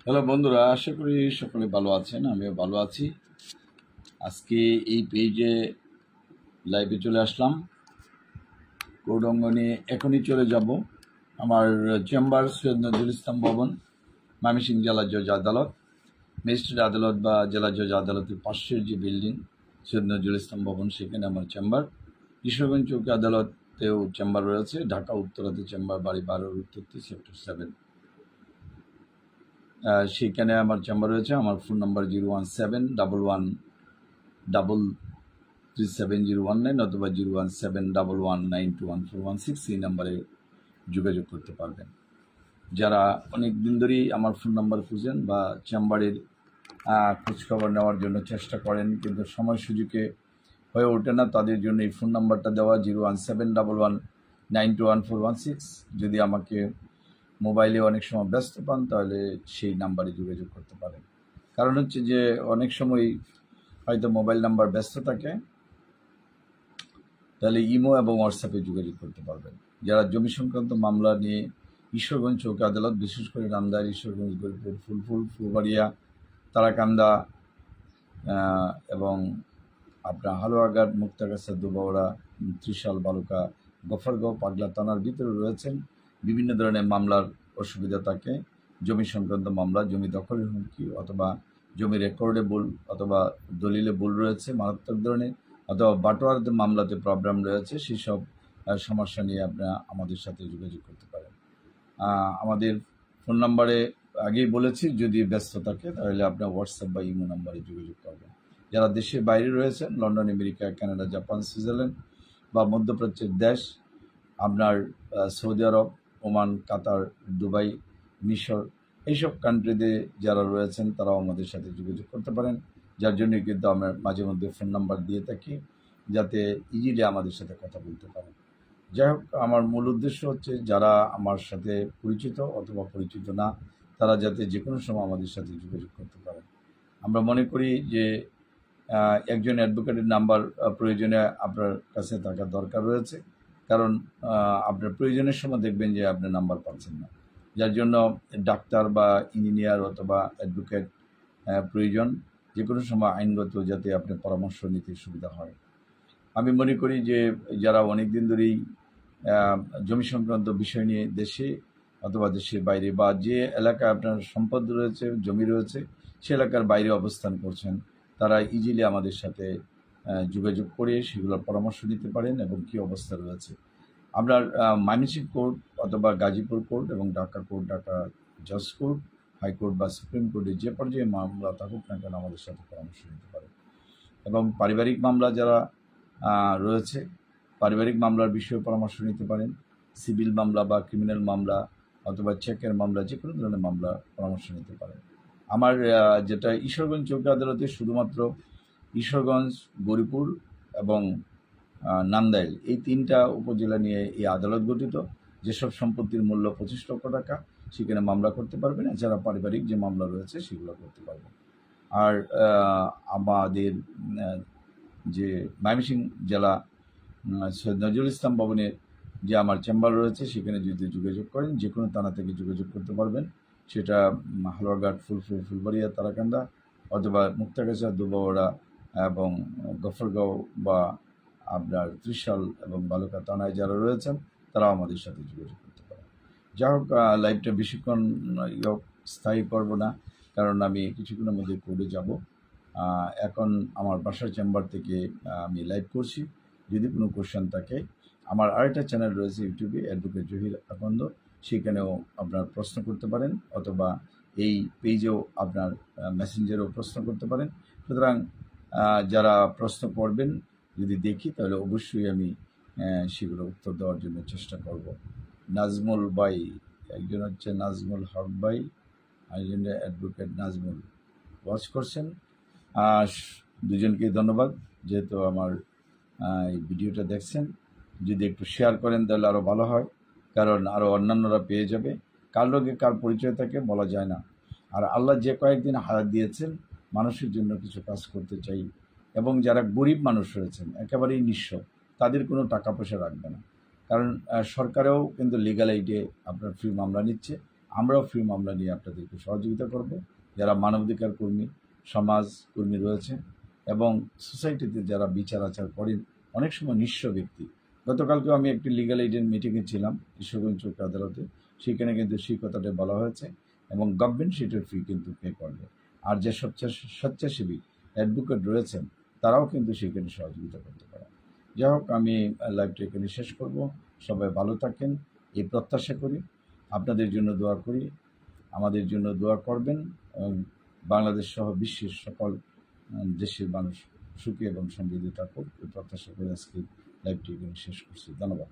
Hello বন্ধুরা, আশা করি সকলে ভালো আছেন। আমিও ভালো আছি। আজকে এই পেজে লাইভে চলে আসলাম। কোর্ট অঙ্গনে এখনই চলে যাব। আমার চেম্বার সৈয়দ নজরুল ইসলাম ভবন, ময়মনসিংহ জেলা জজ আদালত, ম্যাজিস্ট্রেট আদালত বা জেলা জজ আদালতের পাশের যে বিল্ডিং সৈয়দ নজরুল ইসলাম ভবন, সেখানে আমার চেম্বার। কিশোরগঞ্জ চৌকি আদালতেও চেম্বার রয়েছে। ঢাকা উত্তরাতে চেম্বার, বাড়ি 12 উত্তরতে সেক্টর 7। সেখানে আমার চেম্বার রয়েছে। আমার ফোন নাম্বার 01711337019 অথবা 01711921416। এই নাম্বারে যোগাযোগ করতে পারবেন। যারা অনেক দিন ধরেই আমার ফোন নাম্বার খুঁজেন বা চেম্বারের খোঁজখবর নেওয়ার জন্য চেষ্টা করেন কিন্তু সময় সুযোগে হয়ে ওঠে না, তাদের জন্য এই ফোন নাম্বারটা দেওয়া 01711921416। যদি আমাকে মোবাইলে অনেক সময় ব্যস্ত পান তাহলে সেই নাম্বারে যোগাযোগ করতে পারেন। কারণ হচ্ছে যে অনেক সময় হয়তো মোবাইল নাম্বার ব্যস্ত থাকে, তাহলে ইমো এবং হোয়াটসঅ্যাপে যোগাযোগ করতে পারবেন। যারা জমি সংক্রান্ত মামলা নিয়ে ঈশ্বরগঞ্জ চৌকি আদালত, বিশেষ করে নান্দাইল, ঈশ্বরগঞ্জ, গরিপুর, ফুলফুল, ফুলবাড়িয়া, তারাকান্দা এবং আপনার হালুয়াঘাট, মুক্তাগাছা, দুবাওড়া, ত্রিশাল, বালুকা, গফরগাঁও, পাগলা থানার ভিতরে রয়েছেন, বিভিন্ন ধরনের মামলার অসুবিধা থাকে। জমি সংক্রান্ত মামলা, জমি দখলের হুমকি অথবা জমি রেকর্ডে ভুল অথবা দলিলে ভুল রয়েছে মারাত্মক ধরনের, অথবা বাটোয়ার মামলাতে প্রবলেম রয়েছে, সেই সব সমস্যা নিয়ে আপনারা আমাদের সাথে যোগাযোগ করতে পারেন। আমাদের ফোন নাম্বারে আগেই বলেছি, যদি ব্যস্ত থাকে তাহলে আপনার হোয়াটসঅ্যাপ বা ইমো নাম্বারে যোগাযোগ করবেন। যারা দেশের বাইরে রয়েছেন, London, America, Canada, Japan, Switzerland বা মধ্যপ্রাচ্যের দেশ, আপনার সৌদি আরব, ওমান, কাতার, দুবাই, মিশর, এইসব কান্ট্রিতে যারা রয়েছেন তারাও আমাদের সাথে যোগাযোগ করতে পারেন। যার জন্য কিন্তু আমরা মাঝে মধ্যে ফোন নাম্বার দিয়ে থাকি, যাতে ইজিলি আমাদের সাথে কথা বলতে পারেন। যাই হোক, আমার মূল উদ্দেশ্য হচ্ছে যারা আমার সাথে পরিচিত অথবা পরিচিত না, তারা যাতে যে কোনো সময় আমাদের সাথে যোগাযোগ করতে পারেন। আমরা মনে করি যে একজন অ্যাডভোকেটের নাম্বার প্রয়োজনে আপনার কাছে থাকা দরকার রয়েছে, কারণ আপনার প্রয়োজনের সময় দেখবেন যে আপনি নাম্বার পাচ্ছেন না। যার জন্য ডাক্তার বা ইঞ্জিনিয়ার অথবা অ্যাডভোকেট প্রয়োজন, যে কোনো সময় আইনগত যাতে আপনি পরামর্শ নিতে সুবিধা হয়। আমি মনে করি যে যারা অনেক দিন ধরেই জমি সংক্রান্ত বিষয় নিয়ে দেশে অথবা দেশের বাইরে বা যে এলাকায় আপনার সম্পদ রয়েছে, জমি রয়েছে, সে এলাকার বাইরে অবস্থান করছেন, তারা ইজিলি আমাদের সাথে যোগাযোগ করে সেগুলোর পরামর্শ নিতে পারেন এবং কী অবস্থা রয়েছে। আপনার ময়মনসিংহ কোর্ট অথবা গাজীপুর কোর্ট এবং ঢাকা কোর্ট, ঢাকা জজ কোর্ট, হাইকোর্ট বা সুপ্রিম কোর্টে যে পর্যায়ে মামলা থাকুক না কেন আমাদের সাথে পরামর্শ নিতে পারেন। এবং পারিবারিক মামলা যারা রয়েছে, পারিবারিক মামলার বিষয়ে পরামর্শ নিতে পারেন। সিভিল মামলা বা ক্রিমিনাল মামলা অথবা চেকের মামলা, যে কোনো ধরনের মামলা পরামর্শ নিতে পারেন। আমার যেটা ঈশ্বরগঞ্জ চৌকি আদালতে শুধুমাত্র ঈশ্বরগঞ্জ, গরিপুর এবং নান্দাইল, এই 3টা উপজেলা নিয়ে এই আদালত গঠিত। যেসব সম্পত্তির মূল্য 25 লক্ষ টাকা, সেখানে মামলা করতে পারবেন। এছাড়া পারিবারিক যে মামলা রয়েছে সেগুলো করতে পারবেন। আর আমাদের যে ময়মনসিংহ জেলা সৈয়দ নজরুল ইসলাম ভবনের যে আমার চেম্বার রয়েছে, সেখানে যদি যোগাযোগ করেন যে কোনো থানা থেকে যোগাযোগ করতে পারবেন। সেটা হালুয়াঘাট, ফুলফুল, ফুলবাড়িয়া, তারাকান্দা অথবা মুক্তাগাছা, দুবাওড়া এবং গফরগাঁও বা আপনার ত্রিশাল এবং বালুকা থানায় যারা রয়েছেন তারাও আমাদের সাথে যোগাযোগ করতে পারেন। যাই হোক, লাইভটা বেশিক্ষণ স্থায়ী করব না, কারণ আমি কিছুক্ষণের মধ্যে কোর্টে যাব। এখন আমার বাসার চেম্বার থেকে আমি লাইভ করছি। যদি কোনো কোশ্চেন থাকে, আমার আরেকটা চ্যানেল রয়েছে ইউটিউবে, অ্যাডভোকেট জহির আকন্দ, সেখানেও আপনার প্রশ্ন করতে পারেন অথবা এই পেজেও আপনার মেসেঞ্জারেও প্রশ্ন করতে পারেন। সুতরাং যারা প্রশ্ন করবেন যদি দেখি তাহলে অবশ্যই আমি সেগুলো উত্তর দেওয়ার জন্য চেষ্টা করব। নাজমুল ভাই, একজন হচ্ছে নাজমুল হক ভাই, আরেকজন অ্যাডভোকেট নাজমুল, ওয়াচ করছেন। দুজনকে ধন্যবাদ, যেহেতু আমার এই ভিডিওটা দেখছেন। যদি একটু শেয়ার করেন তাহলে আরও ভালো হয়, কারণ আরও অন্যান্যরা পেয়ে যাবে। কার লোকে কার পরিচয় থাকে বলা যায় না। আর আল্লাহ যে কয়েকদিন হায়াত দিয়েছেন, মানুষের জন্য কিছু কাজ করতে চাই। এবং যারা গরিব মানুষ রয়েছেন, একেবারেই নিঃস্ব, তাদের কোনো টাকা পয়সা রাখবে না, কারণ সরকারেও কিন্তু লিগাল এইডে আপনার ফ্রি মামলা নিচ্ছে। আমরাও ফ্রি মামলা নিয়ে আপনাদেরকে সহযোগিতা করব। যারা মানবাধিকার কর্মী, সমাজ কর্মী রয়েছে এবং সোসাইটিতে যারা বিচার আচার করেন, অনেক সময় নিঃস্ব ব্যক্তি। গতকালকেও আমি একটি লিগ্যাল এইডের মিটিংয়ে ছিলাম ঈশ্বরগঞ্জ চৌকি আদালতে, সেখানে কিন্তু সেই কথাটা বলা হয়েছে এবং গভর্নমেন্ট সেটার ফি কিন্তু পে করবে। আর যে স্বেচ্ছাসেবী অ্যাডভোকেট রয়েছেন তারাও কিন্তু সেখানে সহযোগিতা করতে পারে। যাই হোক, আমি লাইভটা এখানে শেষ করব। সবাই ভালো থাকেন এই প্রত্যাশা করি, আপনাদের জন্য দোয়া করি, আমাদের জন্য দোয়া করবেন এবং বাংলাদেশ সহ বিশ্বের সকল দেশের মানুষ সুখী এবং সমৃদ্ধ থাকুক এই প্রত্যাশা করে আজকে লাইভটি এখানে শেষ করছি। ধন্যবাদ।